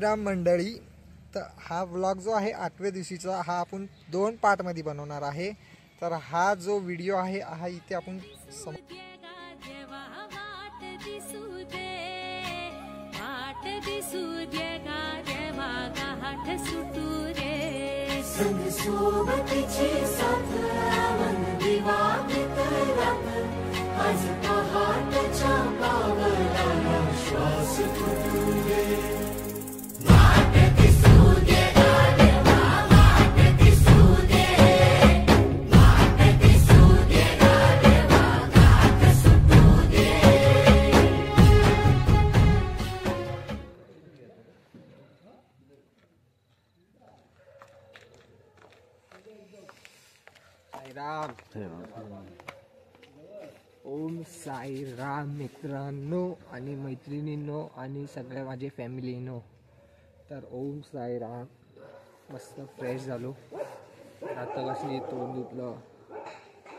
राम मंडळी, तर हा व्लॉग जो आहे 8व्या दिवशीचा हा आपण 2 पार्टमध्ये बनवणार आहे। तर हा जो व्हिडिओ आहे हा इथे आपण ओम साई राम मित्रांनो आणि मैत्रिणींनो आणि सगळ्या माझे फॅमिलीनो। तर ओम साई राम, मस्त फ्रेश झालो, आता कशी तोंड धुतलं,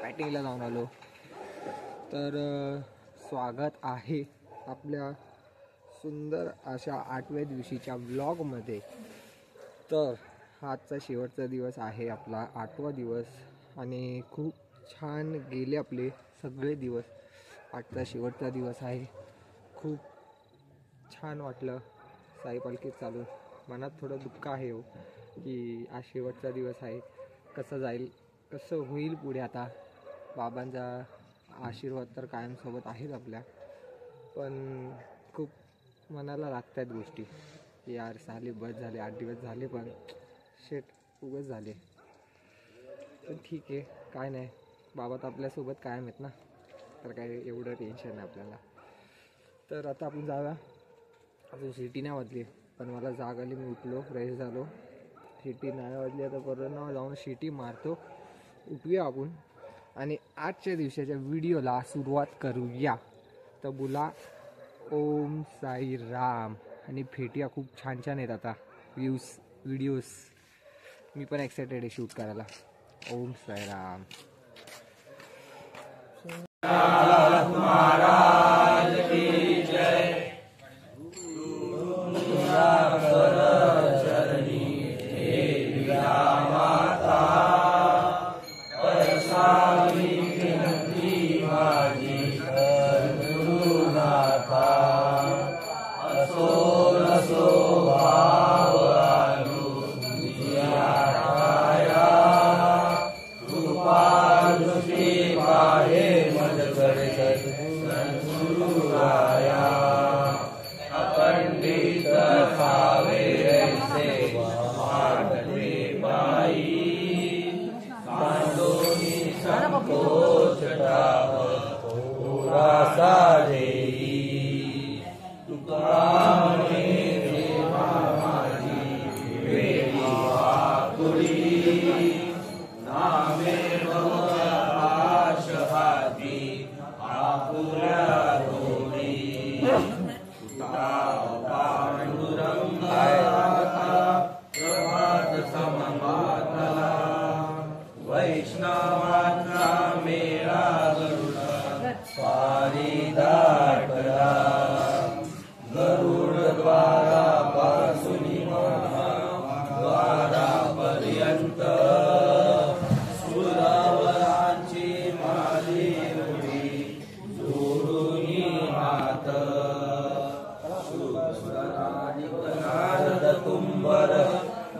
पॅटिंगला जाऊन आलो। तर स्वागत आहे आपल्या सुंदर अशा 8व्या दिवशीच्या व्लॉगमध्ये। तर आजचा शेवटचा दिवस आहे आपला 8वा दिवस आणि खूप छान गेले आपले सगळे दिवस। आजचा शेवटचा दिवस आहे, खूप छान वाटलं साई पालखीत चालून। मनात थोडं दुःख आहे हो की आज शेवटचा दिवस आहे, कसं जाईल कसं होईल पुढे। आता बाबांचा आशीर्वाद तर कायमसोबत आहेच आपल्या, पण खूप मनाला लागत आहेत गोष्टी की यार साली बस झाले, 8 दिवस झाले पण शेट उगाच झाले। तर ठीक आहे, काय नाही, बाबा तर आपल्यासोबत कायम आहेत ना, तर काय एवढं टेन्शन नाही आपल्याला। तर आता आपण जाऊया, अजून सिटी नाही वाजली पण मला जाग आली, मी उठलो, फ्रेश झालो। सिटी नाही वाजली आता परत जाऊन सिटी मारतो, उठूया आपण आणि आजच्या दिवसाच्या व्हिडिओला सुरुवात करूया। तर बोला ओम साई राम आणि भेटूया, खूप छान छान आहेत आता व्हिडिओज, मी पण एक्सायटेड आहे शूट करायला। ओम साई राम। महाराज की जय।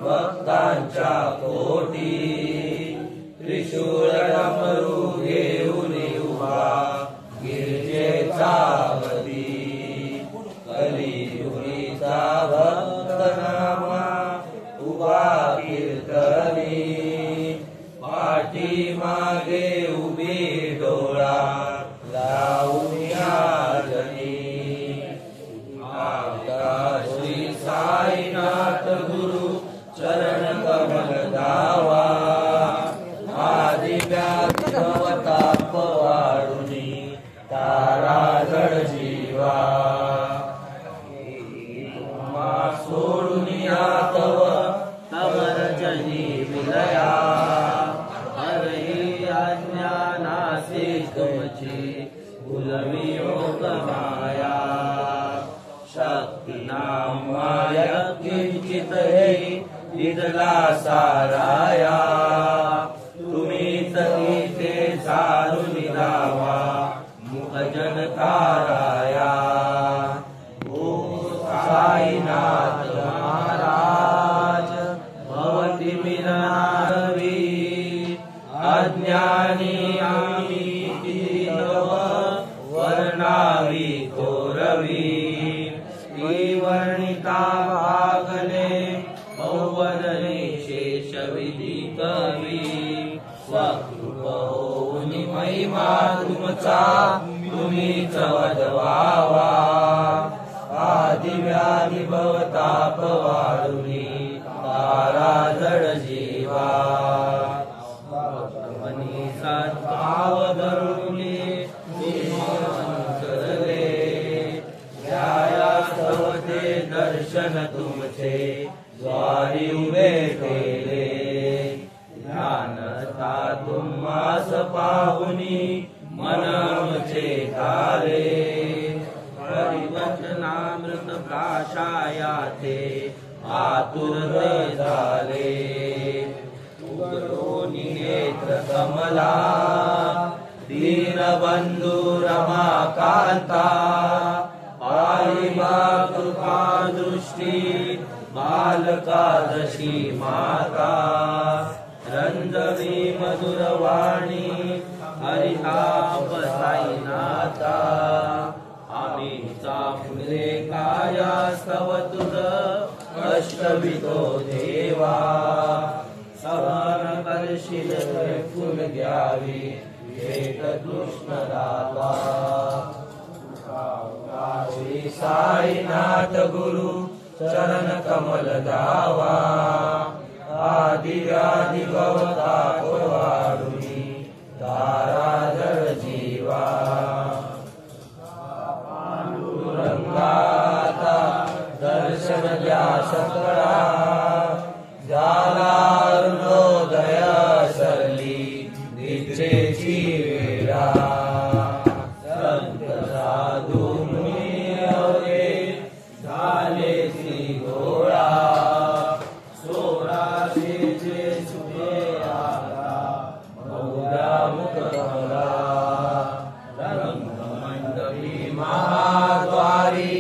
भक्तांच्या कोटी त्रिशूळ डमरू घेऊन उभा गिरजेचा वदी, कलियुगीचा भक्त नामा उभा कीर्तनी, पाठी मागे उभी डोळा लावून याजनी, आता श्री साईनाथ गुरु चरण कमल धावा, आदि व्याधी भवताप वाढुनी तारा जड जीवा, सोडून यातव तव रजनी विलया, हरही अज्ञानासी तुमची भुलवी योग माया, शक्ती नाम माया निश्चित हे इथला साराया तुम्हीच इथे सारून लावा मुख जनताराया साईनाथ महाराज भवती मिलनावी अज्ञानी आम्ही तव वर्णावी कोरवी वर्णिता भागले पौवदने शेष विदितवी स्वकृप होनी महिमा तुमचा तुम्हीच वदवावा आदिव्याधी भवताप वाढुनी तारा जड जीवा सद्भाव धरुणी करले ध्यायास्तवते दर्शन तुमचे द्वारी उभे केले ज्ञानता तुम्हास पाहुनी मनमचे झाले परिवचनामृत प्राशायाते आतुरते झाले उघडोनी नेत्र कमला दीनबंधू रमाकांता पायी कृपा दृष्टी बालका जशी माता रंजनी मधुरवाणी हरिताप साईनाथा आम्हीचा फुले काया स्तव तुझ अष्टवितो देवा सहन करशील फुल द्यावी भेट कृष्ण दाता श्री साईनाथ गुरु चरण कमल दावा आदिव्याधी भवताप वाढुनी तारा जड जीवा पांडुरंगाता दर्शन द्या सकळा झाला अरुणोदय सरली निद्रेची वेळा संत साधू मुनी अवरे झाले श्री गोळा सोळाशेचे सुखे आला बहुधा मुख कमला रंगमंडली महाद्वारी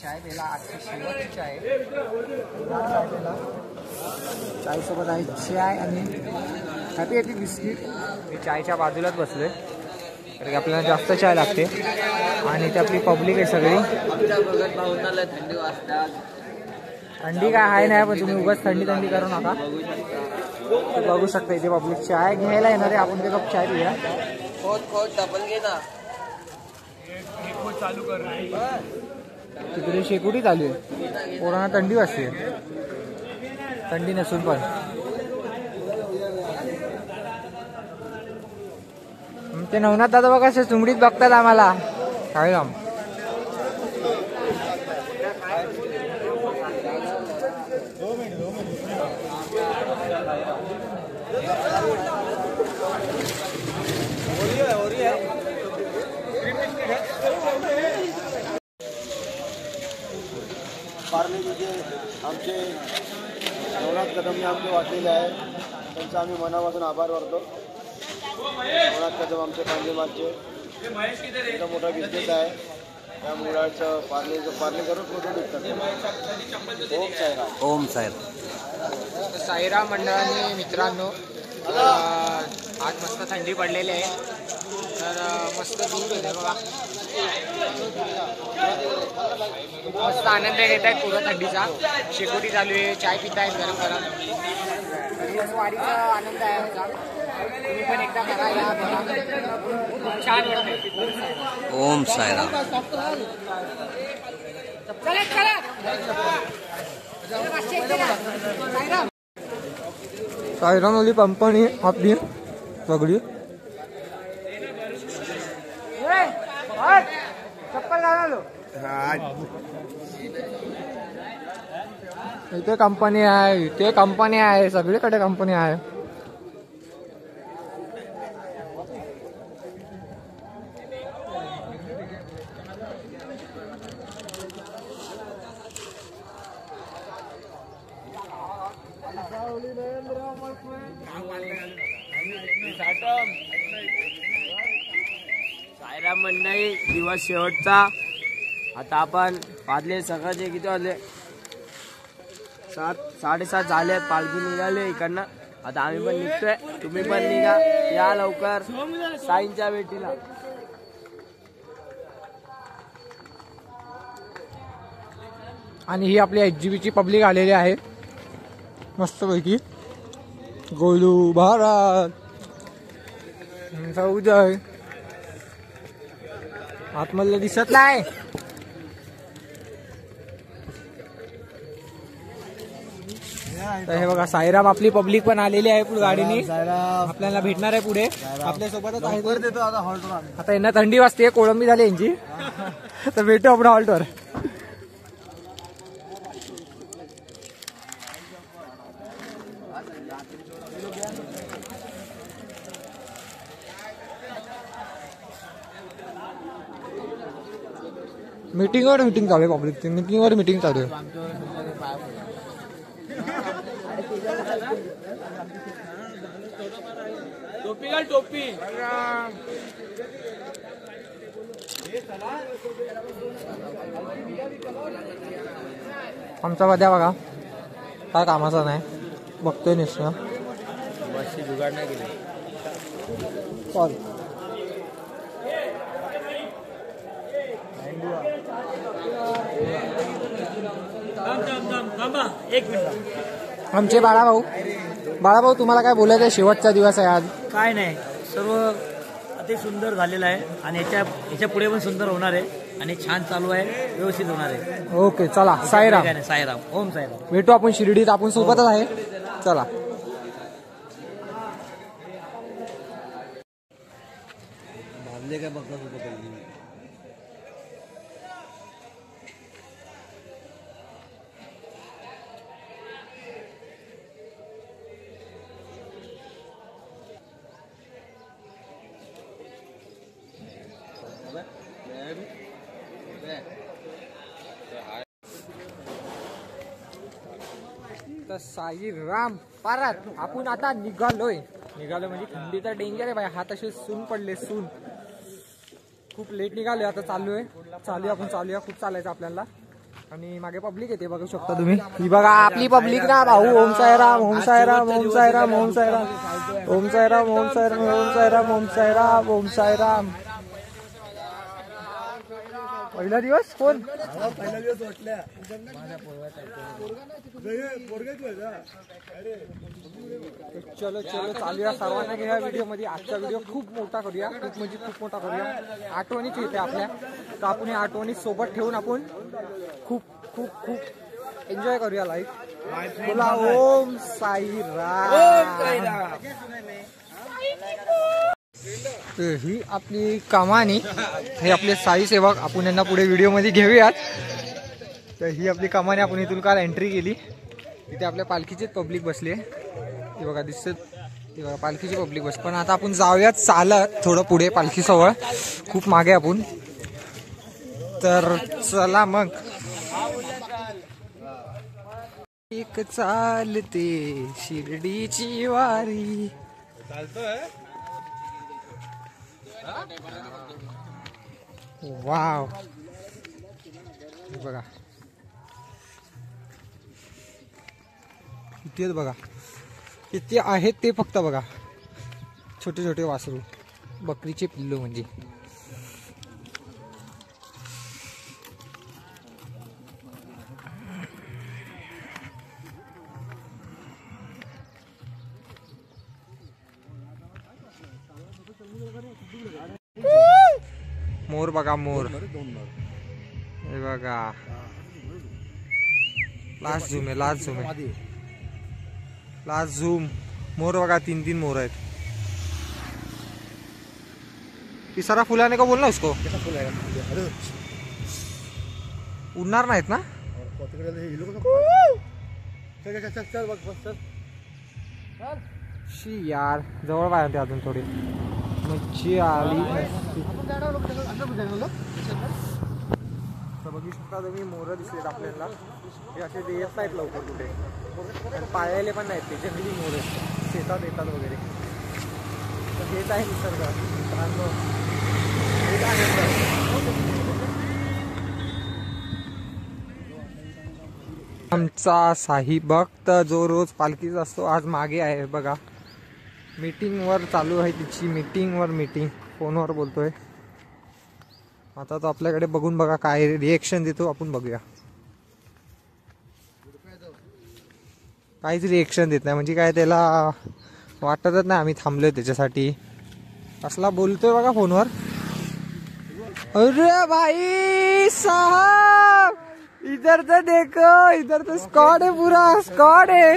चाय पेला आजची शेवटची चाय चाय पेला चायसोबत आहे चाय आणि हॅपी हॅपी बिस्किट. मी चायच्या बाजूलाच बसलोय कारण की आपल्याला जास्त चाय लागते आणि ती आपली पब्लिक आहे सगळी. थंडी वाजतात. थंडी काय आहे नाही पण तुम्ही उगाच थंडी करू नका. बघू शकता इथे पब्लिक चाय घ्यायला येणार आहे. आपण ते कप चाय पिऊया. डबल घे ना. चालू कर. तिकडे शेकोटी चालू आहे. पोरांना थंडी वाजते. थंडी नसून पण ते नवनाथ दादा बघा असे चुमडीत बघतात आम्हाला. काय काम पार्ले जे आमचे नवनाथ कदमने आमचे वाटलेले आहे त्यांचा आम्ही मनापासून आभार मानतो. नवनाथ कदम आमचे पांडेमागचे त्यांचा मोठा बिझनेस आहे. त्या मुलाचं पार्ले करून फोटो विकतात. ओम साईराम. ओम साहेब. साईराम मंडळाने मित्रांनो आज मस्त थंडी पडलेली आहे तर मस्त दूध होते बघा. मस्त आनंद घेत आहेत पूर्ण थंडीचा. शेकोटी चालू आहे. चाय पित आहेत गरम गरम. वारीचा आनंद आहे आमचा. तुम्ही पण एकदा करा या खूप छान वाटतं. ओम साईराम. साईराम वाली कंपनी आपली सगळी. इथे कंपनी आहे, इथे कंपनी आहे, सगळीकडे कंपनी आहे. साईराम मंडळी, दिवस शेवटचा. आता आपण वाजले सकाळचे किती वाजले? 7:30 झाले. पालखी निघाले इकडनं. आता आम्ही पण निघतोय, तुम्ही पण निघा, या लवकर साईंच्या भेटीला. आणि ही आपली HGBची पब्लिक आलेली आहे मस्तपैकी. गोलू, भारत, उदय आतमधलं दिसत नाही. तर हे बघा साईराम आपली पब्लिक पण आलेली आहे पुढे गाडीने. आपल्याला भेटणार आहे पुढे, आपल्यासोबतच आहे. आता यांना थंडी वाजते, कोळंबी झाली यांची. तर भेटू आपण हॉल्टवर. मीटिंग चालू आहे पब्लिकची. मीटिंग चालू आहे. टोपी आमचा बद्या बघा काय कामाचा नाही, बघतोय निश्चय. जुगाड नाही केली. आमचे बाळाभाऊ तुम्हाला काय बोलायचं आहे? शेवटचा दिवस आहे आज. काय नाही, सर्व अति सुंदर झालेलं आहे आणि याच्या पुढे पण सुंदर होणार आहे आणि छान चालू आहे, व्यवस्थित होणार आहे. ओके चला, साईराम. साईराम, ओम साईराम. भेटू आपण शिर्डीत, आपण सोबतच आहे. चला. काय बघत होतो पहिली. तर साईराम परत आपण आता निघालोय म्हणजे थंडीचा डेंजर आहे बाई. हात असे सून पडले, सून. खूप लेट निघालोय, आता चालूया. खूप चालायचं आपल्याला. आणि मागे पब्लिक येते, बघू शकता तुम्ही. ही बघा आपली पब्लिक ना भाऊ. ओम साईराम, ओम साईराम, ओम साईराम, ओम साईराम, ओम साईराम, ओम साईराम, ओम साईराम, ओम साईराम, ओम साईराम. पहिला दिवस कोण? पहिला दिवस वाटल्या. चलो चालूया. सर्वांना घ्या व्हिडिओ मध्ये. आजचा व्हिडिओ खूप मोठा करूया, खूप मोठा करूया. आठवणीच येते आपल्या, तर आपण या आठवणी सोबत ठेवून आपण खूप एन्जॉय करूया लाईफ. बोला ओम साईराम. ही आपली कमानी, हे आपले साई सेवक. आपण यांना पुढे व्हिडिओ मध्ये घेऊयात. तर ही आपली कमानी. आपण इथून काल एंट्री केली. इथे आपल्या पालखीचीच पब्लिक बसली आहे. ते बघा दिसत, ते बघा पालखीची पब्लिक बस. पण आता आपण जाऊयात चालत थोडं पुढे पालखीजवळ. खूप मागे आपण. तर चला मग. एक चालते शिर्डीची वारी. वाव, बघा किती बघा, किती आहेत ते फक्त बघा. छोटे छोटे वासरू, बकरीचे पिल्लू म्हणजे. मोर बघा मोर. हे बघा लास्ट झूम आहे, लास्ट झूम आहे, लास्ट झूम. मोर बघा 3 मोर आहेत. तिसरा फुलाने का बोलना उसको. उडणार नाहीत ना. शी यार जवळ पाहिजे अजून थोडी मच्छी आली. बघू शकता तुम्ही मोर दिसलेत आपल्याला. हे असे येत नाहीत लवकर कुठे आणि पाळलेले पण नाहीत ते जंगली मोर शेतात येतात वगैरे. तर हेच आहे निसर्ग मित्रांनो. हेच आहे आमचा साई भक्त जो रोज पालखीचा असतो आज मागे आहे बघा. मीटिंगवर चालू आहे तिची. मीटिंग फोनवर बोलतोय. आता तो आपल्याकडे बघून बघा काय रिएक्शन देतो आपण बघूया. काहीच रिएक्शन देत नाही म्हणजे काय त्याला वाटतच नाही आम्ही थांबलोय त्याच्यासाठी. असला बोलतोय बघा फोनवर. अरे भाई साहब इधर तो देखो, इधर तो स्क्वाड है, पूरा स्क्वाड है.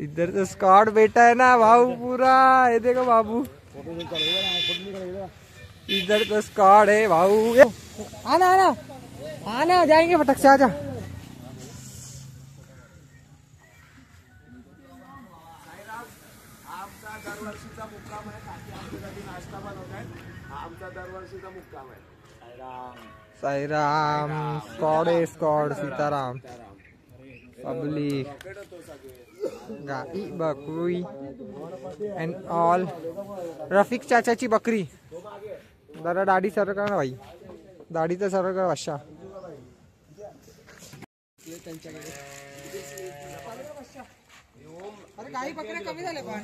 इधर तो स्क्वाड बैठा है ना भाऊ पूरा. ये देखो बाबू इधर तो स्क्वाड है भाऊ. आना आना आना जाएंगे फटक से. आजा साईराम. स्क्वाड आहे स्क्वाड. सीताराम पब्लिक गाई बकरी अँड ऑल. रफिक चाचाची बकरी. जरा दाढी सरळ कर ना भाई. दाढी तर सरळ कर अशा. अरे काही बकऱ्या कमी झाल्या पण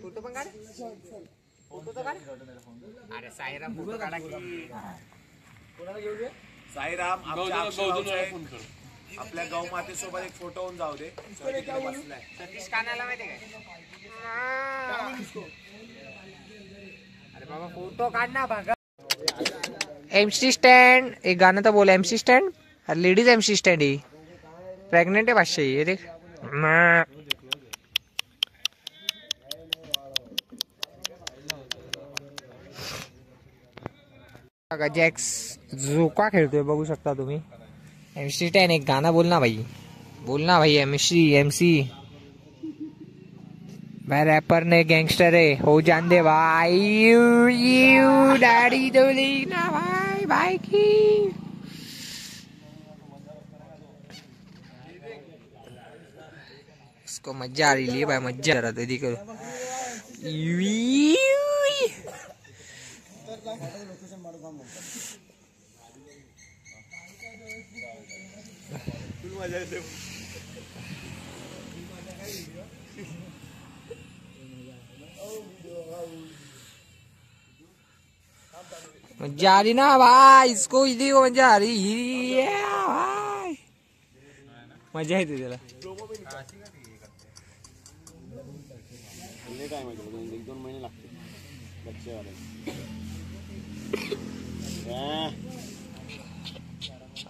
फोटो पण काढ. फोटो तर काढ. अरे साईराम फोटो काढा की. साईराम आपल्या गौ मातेसोबत एक फोटो होऊन जाऊ दे. सतीश कानाला माहिती काय. अरे बाबा फोटो काढ ना भागा. एमसी स्टँड एक गाणं तर बोल. MC stand ladies MC stand ही प्रेग्नेंट आहे. 500 ये देख. जॅक्स झोका खेळतोय बघू शकता तुम्ही. एमसी स्टँड एक गाणं बोल ना भाई. बोल ना भाई. एमसी मैं रैपर ने गैंगस्टर है हो जान दे भाई. यू डैडी डोली ना भाई भाई की. इसको मजा आ रही है भाई. मजा आ रहा था देखो. मजा आ रही ना भाई. इसको इधर को मजा आ रही है भाई. मजा येते त्याला. एक 2 महिने लागते.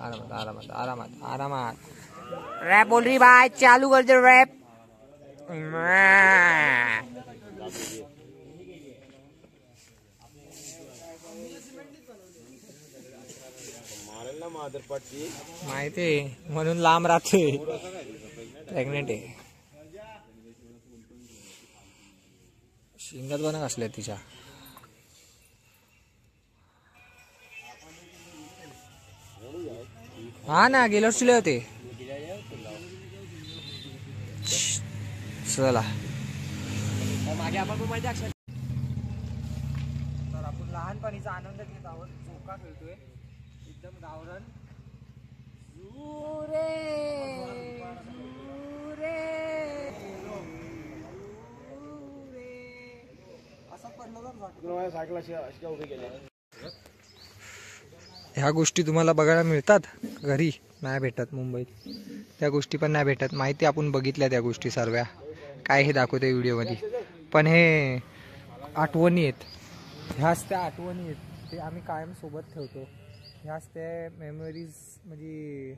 आरामात आरामात आरामात आरामात. रॅप बोल रही भाई. चालू कर दे रॅप. माहिती म्हणून लांब राहते. प्रेग्नेंट आहे. शिंगात बना कसल्या तिच्या. हा ना गेल्या वर्षी होते. चला तर आपण लहानपणीचा आनंद घेत आहोत. झोका खेळतोय एकदम गावरान. झुरे झुरे माझ्या सायकल अशा उभी केल्या. ह्या गोष्टी तुम्हाला बघायला मिळतात घरी, नाही भेटत मुंबईत. त्या गोष्टी पण नाही भेटत. माहिती आपण बघितल्या त्या गोष्टी सर्व, काय हे दाखवते व्हिडिओमध्ये. पण हे आठवणी आहेत, ह्याच त्या आठवणी आहेत, ते आम्ही कायम सोबत ठेवतो. ह्याच त्या मेमरीज म्हणजे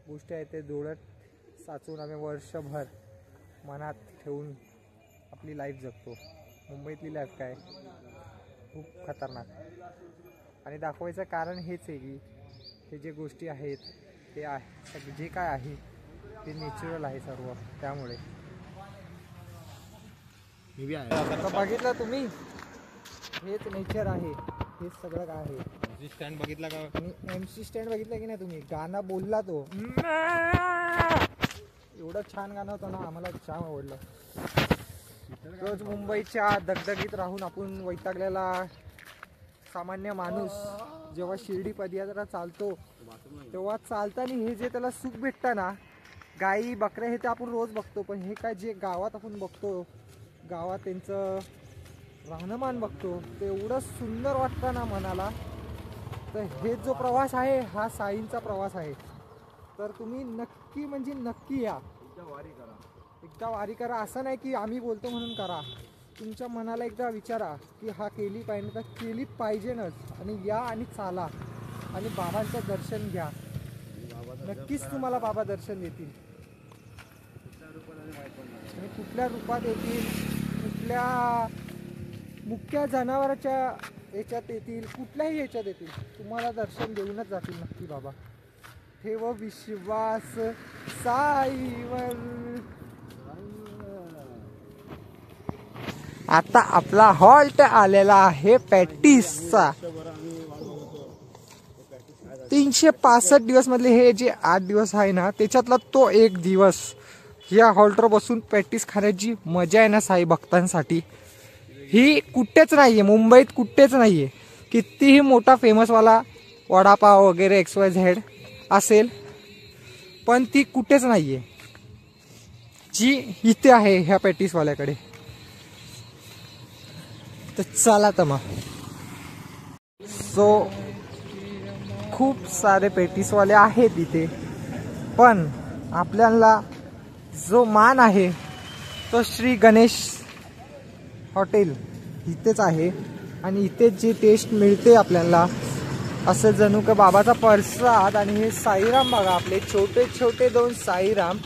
गोष्टी आहेत, ते डोळ्यात साचून आम्ही वर्षभर मनात ठेवून आपली लाईफ जगतो. मुंबईतली लाईफ काय खूप खतरनाक. आणि दाखवायचं कारण हेच आहे की हे जे गोष्टी आहेत ते आहे जे काय आहे ते नॅचरल आहे सर्व. त्यामुळे आता बघितलं तुम्ही, हेच नेचर आहे, हेच सगळं काय आहे. MC स्टँड बघितला का? आणि MC स्टँड बघितलं की नाही तुम्ही? गाणं बोलला तो, एवढं छान गाणं होतं ना, आम्हाला छान आवडलं. रोज मुंबईच्या दगदगीत राहून आपण वैतागलेला सामान्य माणूस जेव्हा शिर्डी पदयात्रा चालतो तेव्हा चालताना हे जे त्याला सुख भेटतं ना, गाई बकऱ्या हे ते आपण रोज बघतो, पण हे काय जे गावात आपण बघतो, गावात त्यांचं राहणीमान बघतो, ते एवढं सुंदर वाटतं ना मनाला. तर हे जो प्रवास आहे हा साईंचा प्रवास आहे. तर तुम्ही नक्की म्हणजे नक्की या, एकदा वारी करा. असं नाही की आम्ही बोलतो म्हणून करा, तुमच्या मनाला एकदा विचारा की हा केली पाहिजे तर केली पाहिजेनच. आणि या आणि चाला आणि बाबांचं दर्शन घ्या, नक्कीच तुम्हाला बाबा दर्शन देतील. आणि कुठल्या रूपात येतील, कुठल्या मुख्य जनावराच्या याच्यात येतील, कुठल्याही याच्यात येतील, तुम्हाला दर्शन देऊनच जातील नक्की बाबा. ठेव विश्वास साईवर. आता आपला हॉल्ट आलेला आहे पॅटीसचा. 365 दिवस मधले हे जे 8 दिवस आहे ना, त्याच्यातला तो एक दिवस या हॉल्टवर बसून पॅटीस खाण्याची मजा आहे ना साई भक्तांसाठी, ही कुठेच नाहीये. मुंबईत कुठेच नाहीये. कितीही मोठा फेमसवाला वडापाव वगैरे XYZ असेल, पण ती कुठेच नाहीये जी इथे आहे ह्या पॅटीसवाल्याकडे. तर चला तर मग. सो खूप सारे पॅटीसवाले आहेत इथे, पण आपल्याला जो मान आहे तो श्री गणेश हॉटेल इथेच आहे. आणि इथे जे टेस्ट मिळते आपल्याला, असं जणू का बाबाचा प्रसाद. आणि हे साईराम बघा, आपले छोटे छोटे 2 साईराम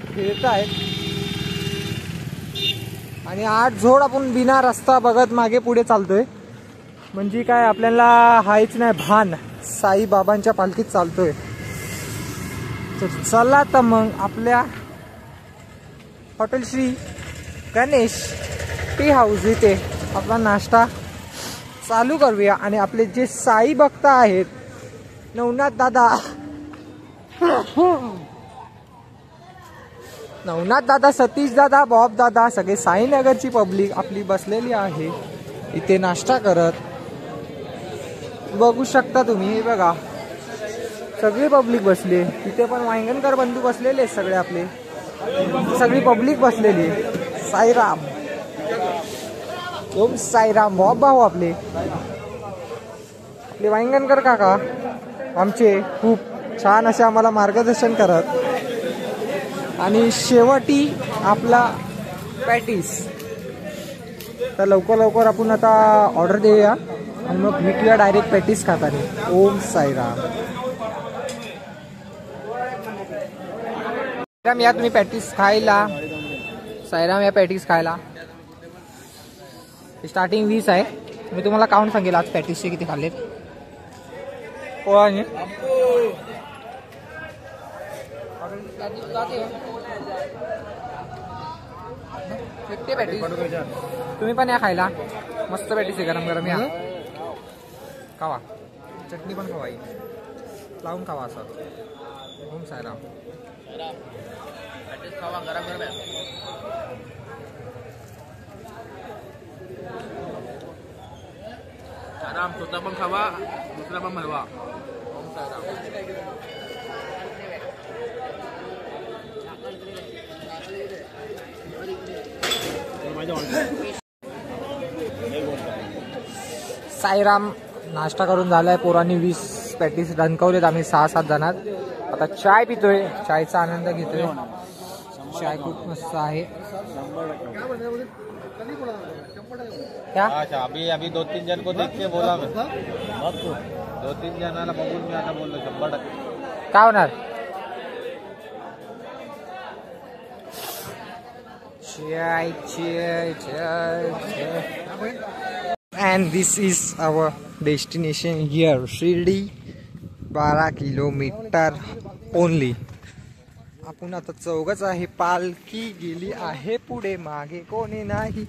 खेळत आहेत. आणि 8 झोड आपण बिना रस्ता बघत मागे पुढे चालतोय, म्हणजे काय आपल्याला हायच नाही भान, साई बाबांच्या पालखीत चालतोय. तर चला तर मग आपल्या hotel Shri Ganesh tea house इथे आपला नाश्ता चालू करूया. आणि आपले जे साई भक्त आहेत, नवनाथ दादा, सतीश दादा, बॉब दादा, सगळे साईनगरची पब्लिक आपली बसलेली आहे इथे नाश्ता करत. बघू शकता तुम्ही, हे बघा सगळी पब्लिक बसली. इथे पण वांगणकर बंधू बसलेले सगळे, आपले सगळी पब्लिक बसलेली. साईराम, ओम साईराम. बॉब भाऊ आपले वांगणकर काका आमचे खूप छान असे आम्हाला मार्गदर्शन करत. आणि शेवटी आपला पॅटीस. तर लवकर लवकर आपण आता ऑर्डर देऊया आणि मग भेटूया डायरेक्ट पॅटीस खाताना. ओम साईराम. साईराम या तुम्ही पॅटीस खायला. साईराम या पॅटीस खायला. स्टार्टिंग 20 आहे. मी तुम्हाला काउंट सांगेल आज पॅटीसचे किती खाल्लेत. पोळाने तुम्ही पण या खायला. मस्त पॅटीस आहे, गरम गरम या खावा. चटणी पण खावा, लावून खावा असं. ओम साईराम. खावा, गरम गरम आहे. आराम स्वतः पण खावा, दुसरा पण भरवा. ओम साईराम. साईराम नाश्ता करून झालाय. पोरांनी 20 पॅटीस दणकवलेत. आम्ही 6-7 जणात. आता चाय पितोय, चायचा आनंद घेतोय. चाय खूप मस्त आहे. क्या अभी 2-3 जन को देख के बोला मैं. 2-3 जणाला बघून मी आता बोललो 100%. काय होणार? चाय चाय चाय चाय. And this is our destination here, Shirdi. 12 kilometre only. आपण आता चौघच आहे. पालखी गेली आहे पुढे, मागे कोणी नाही,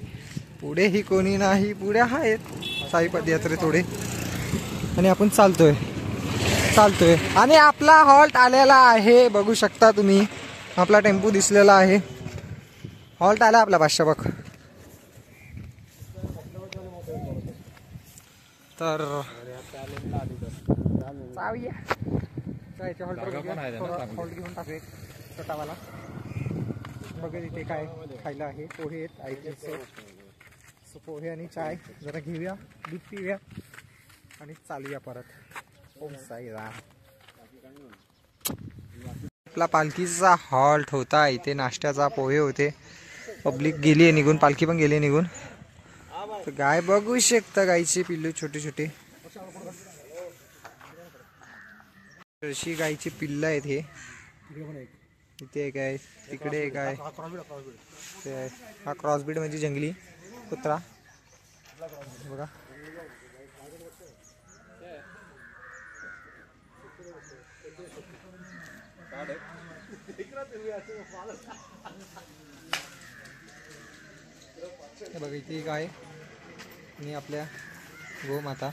पुढेही कोणी नाही. पुढे आहेत साई पदयात्रे थोडे आणि आपण चालतोय. आणि आपला हॉल्ट आलेला आहे. बघू शकता तुम्ही, आपला टेम्पो दिसलेला आहे. हॉल्ट आला आपला 500 बघ. तर जाऊया. हॉल्ट घेऊन टाकू एक छोटावाला. बघा इथे काय खायला आहे. पोहे आहेत आईचे. पोहे आणि चाय जरा घेऊया, दूध पिऊया आणि चालूया परत. ओम साईराम. आपला पालखीचा हॉल्ट होता. इथे नाश्त्याचा पोहे होते. पब्लिक गेली आहे निघून, पालखी पण गेली निघून. तर गाय बघू शकता, गायची पिल्लू छोटे छोटे. अशी गायची पिल्ल आहेत. हे इथे एक आहे, तिकडे एक आहे. हा क्रॉसबीड म्हणजे जंगली कुत्रा बघा. बघा इथे गाय आणि आपल्या गोमाता.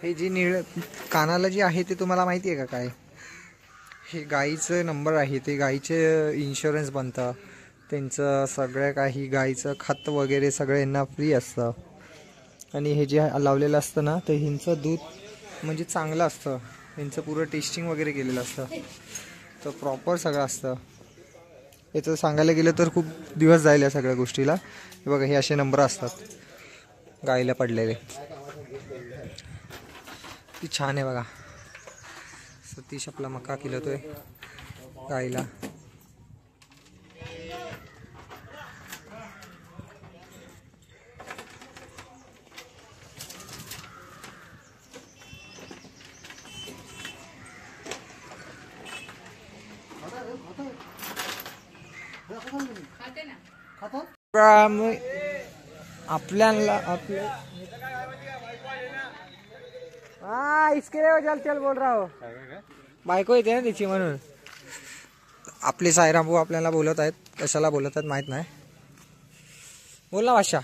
हे जी निळ कानाला जी आहे ते तुम्हाला माहिती आहे का काय? हे गाईचं नंबर आहे. ते गाईचे इन्शुरन्स बनतं. त्यांचं सगळं काही गाईचं खत वगैरे सगळं यांना फ्री असतं. आणि हे जे लावलेलं असतं ना, तर ह्यांचं दूध म्हणजे चांगलं असतं. यांचं पुरं टेस्टिंग वगैरे केलेलं असतं. तर प्रॉपर सगळं असतं. याचं सांगायला गेलं तर खूप दिवस जाईल या सगळ्या गोष्टीला. हे बघा, हे असे नंबर असतात गाईला पडलेले. ती छान आहे बघा. सतीश आपला मका किलतोय गाईला. आपल्याला इसके लिए चल चल बोल रहा हो. बायको येते ना तिची म्हणून. आपले साईराम भाऊ आपल्याला बोलत आहेत. कशाला बोलत आहेत माहित नाही. बोल ना भाषा.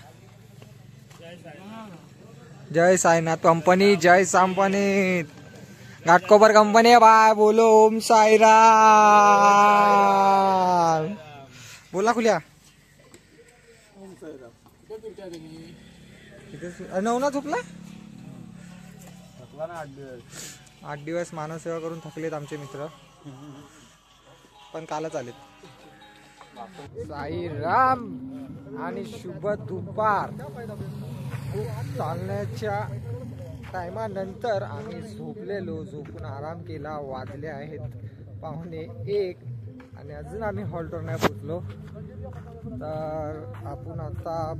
जय साईनाथ कंपनी, जय सांपनी, घाटकोपर कंपनी है बाय. बोलो ओम साईराम. बोला खुल्या. नवना झोपला. 8 दिवस मानवसेवा करून थकलेत आमचे मित्र, पण कालच आलेत. साईराम आणि शुभ दुपार. चालण्याच्या टायमानंतर आम्ही झोपलेलो. झोपून आराम केला. वाजले आहेत 1:15 आणि अजून आम्ही हॉल्टवर नाही पोचलो. तर आपण आता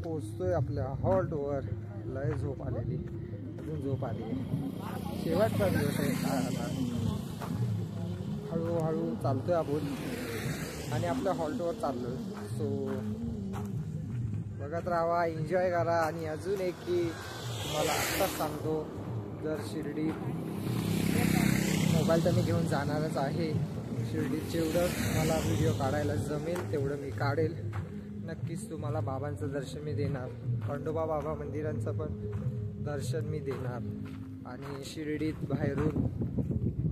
पोचतोय आपल्या हॉल्टवर. लय झोप आलेली, अजून झोप आली. शेवटचा दिवस आहे. हळूहळू चालतोय आपण आणि आपल्या हॉल्टवर चाललोय. सो बघत राहा, एन्जॉय करा. आणि अजून एक की तुम्हाला आत्ताच सांगतो, जर शिर्डी मोबाईल तर मी घेऊन जाणारच आहे. शिर्डीत जेवढं मला व्हिडिओ काढायला जमेल तेवढं मी काढेल. नक्कीच तुम्हाला बाबांचं दर्शन मी देणार. खंडोबा बाबा मंदिरांचं पण दर्शन मी देणार आणि शिर्डीत बाहेरून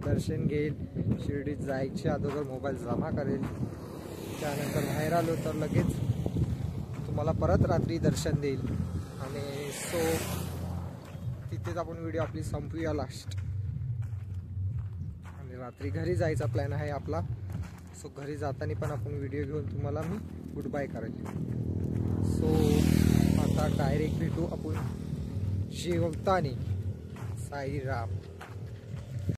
दर्शन घेईल. शिर्डीत जायच्या अगोदर मोबाईल जमा करेल. त्यानंतर बाहेर आलो तर लगेच तुम्हाला परत रात्री दर्शन देईल. आणि सो तिथेच आपण व्हिडिओ आपली संपवूया लास्ट. आणि रात्री घरी जायचा प्लॅन आहे आपला. सो घरी जाताना पण आपण व्हिडिओ घेऊन तुम्हाला मी गुड बाय करेल. सो आता डायरेक्ट भेटू आपण जेवताना. साईराम.